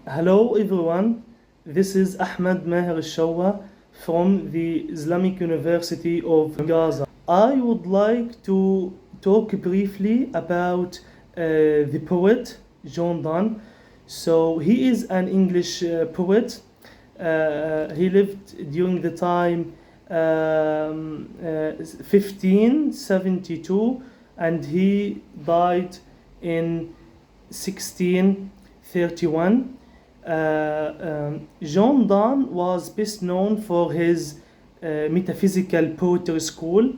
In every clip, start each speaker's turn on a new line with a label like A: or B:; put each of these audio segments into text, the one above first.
A: Hello everyone, this is Ahmed Maher al from the Islamic University of Gaza. I would like to talk briefly about the poet John Donne. So he is an English poet. He lived during the time 1572 and he died in 1631. John Donne was best known for his metaphysical poetry school,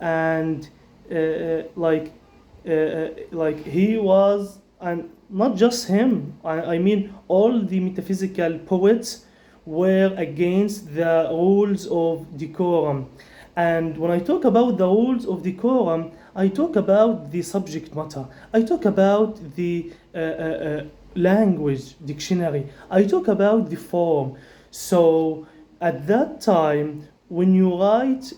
A: and he was, and not just him. I mean, all the metaphysical poets were against the rules of decorum. And when I talk about the rules of decorum, I talk about the subject matter. I talk about the language dictionary. I talk about the form. So at that time, when you write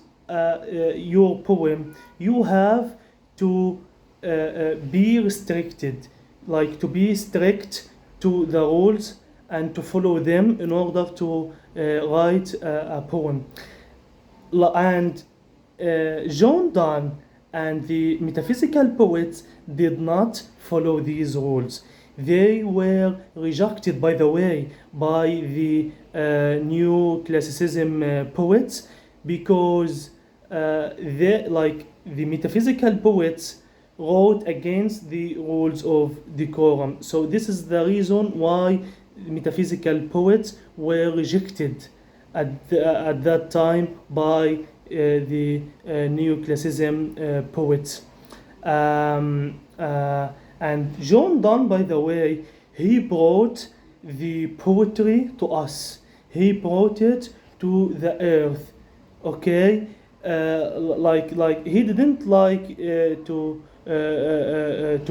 A: your poem, you have to be restricted, like to be strict to the rules and to follow them in order to write a poem. And John Donne and the metaphysical poets did not follow these rules. They were rejected, by the way, by the new classicism poets, because the metaphysical poets wrote against the rules of decorum. So this is the reason why metaphysical poets were rejected at that time by the neoclassicism poets. And John Donne, by the way, he brought the poetry to us. He brought it to the earth. Okay, like he didn't like to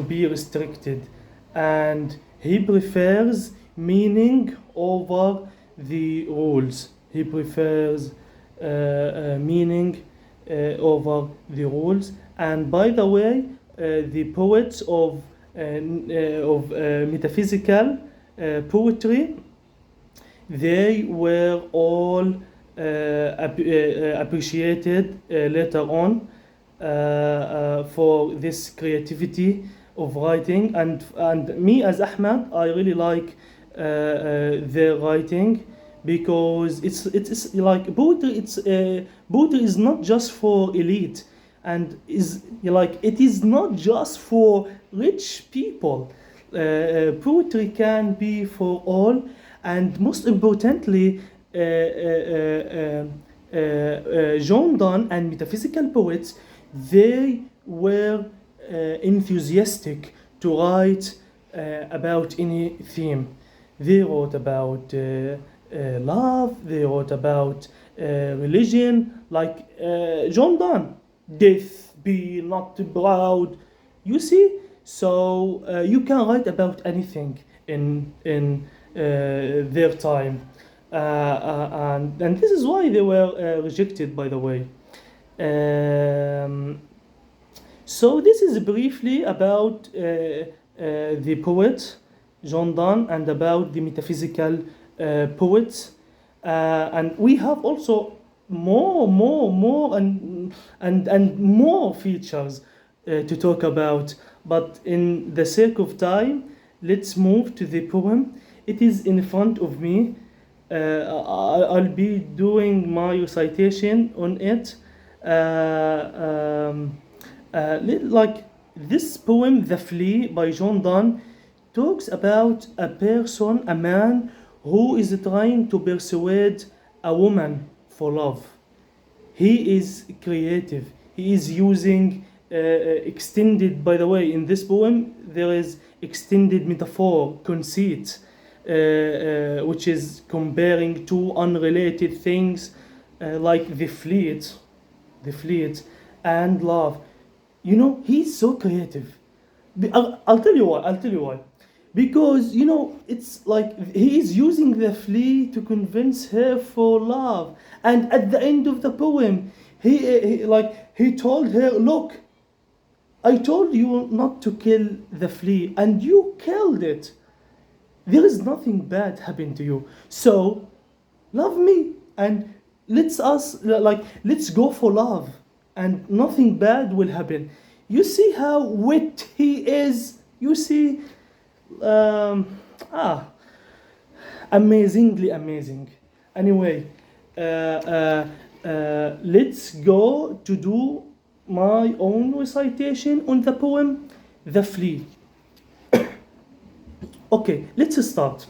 A: be restricted, and he prefers meaning over the rules. He prefers meaning over the rules. And by the way, the poets of metaphysical poetry, they were all appreciated later on for this creativity of writing. And me as Ahmed, I really like their writing, because it's like poetry. Poetry is not just for elite, and is like it is not just for rich people. Poetry can be for all, and most importantly, John Donne and metaphysical poets, they were enthusiastic to write about any theme. They wrote about love, they wrote about religion, like John Donne, death, be not proud. You see, so you can write about anything in their time, and this is why they were rejected, by the way. Um, so this is briefly about the poet John Donne and about the metaphysical poets. And we have also more and more features to talk about. But in the sake of time, let's move to the poem. It is in front of me. I'll be doing my recitation on it. Like this poem, The Flea by John Donne, talks about a person, a man who is trying to persuade a woman for love. He is creative. He is using extended, by the way, in this poem, there is extended metaphor, conceit, which is comparing two unrelated things, like the fleet, and love. You know, he's so creative. I'll tell you why. I'll tell you why. Because, you know, it's like he is using the flea to convince her for love. And at the end of the poem, he told her, look, I told you not to kill the flea, and you killed it. there is nothing bad happened to you. So love me, and let's go for love, and nothing bad will happen. You see how wit he is. You see, um, ah, amazingly amazing. Anyway, let's go to do my own recitation on the poem The Flea. Okay, let's start.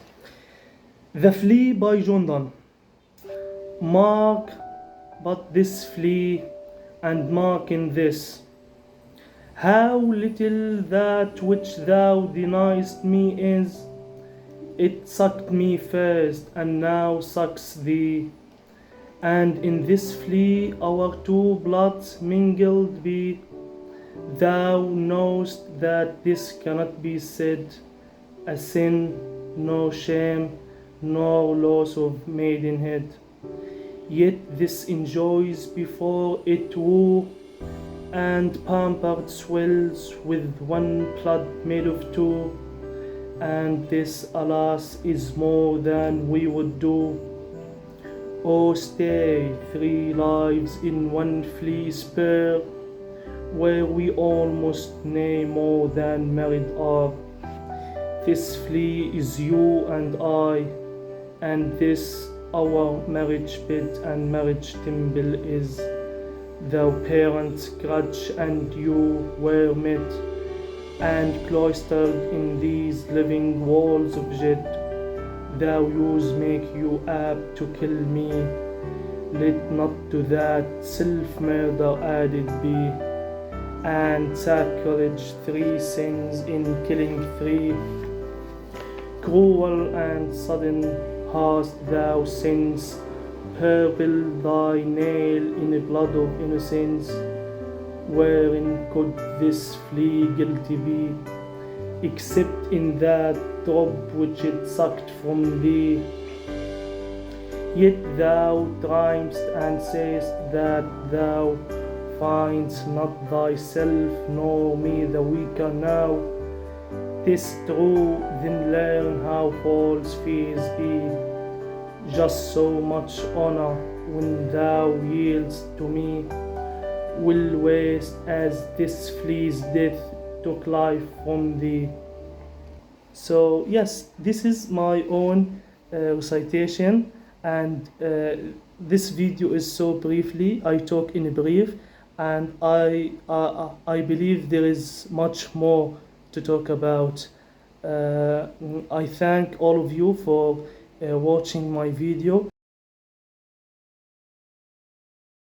A: The Flea by John Donne. Mark but this flea, and mark in this, how little that which thou deniest me is. It sucked me first, and now sucks thee. And in this flea our two bloods mingled be. Thou knowest that this cannot be said a sin, no shame, nor loss of maidenhead. Yet this enjoys before it woo, and pampered swells with one blood made of two. And this, alas, is more than we would do. Oh, stay 3 lives in one flea spare, where we almost nay more than married are. This flea is you and I, and this our marriage bed and marriage temple is. Thou parents grudge and you were met, and cloistered in these living walls of jet. Thou use make you apt to kill me. Let not to that self-murder added be, and sacrilege 3 sins in killing 3. Cruel and sudden hast thou since purpled thy nail in the blood of innocence. Wherein could this flea guilty be, except in that drop which it sucked from thee? Yet thou triumphst and sayest that thou find'st not thyself nor me the weaker now. 'Tis true, then learn how false fears be. Just so much honor when thou yieldest to me will waste as this flea's death took life from thee. So yes, this is my own recitation, and this video is so briefly. I talk in brief, and I believe there is much more to talk about. I thank all of you for watching my video.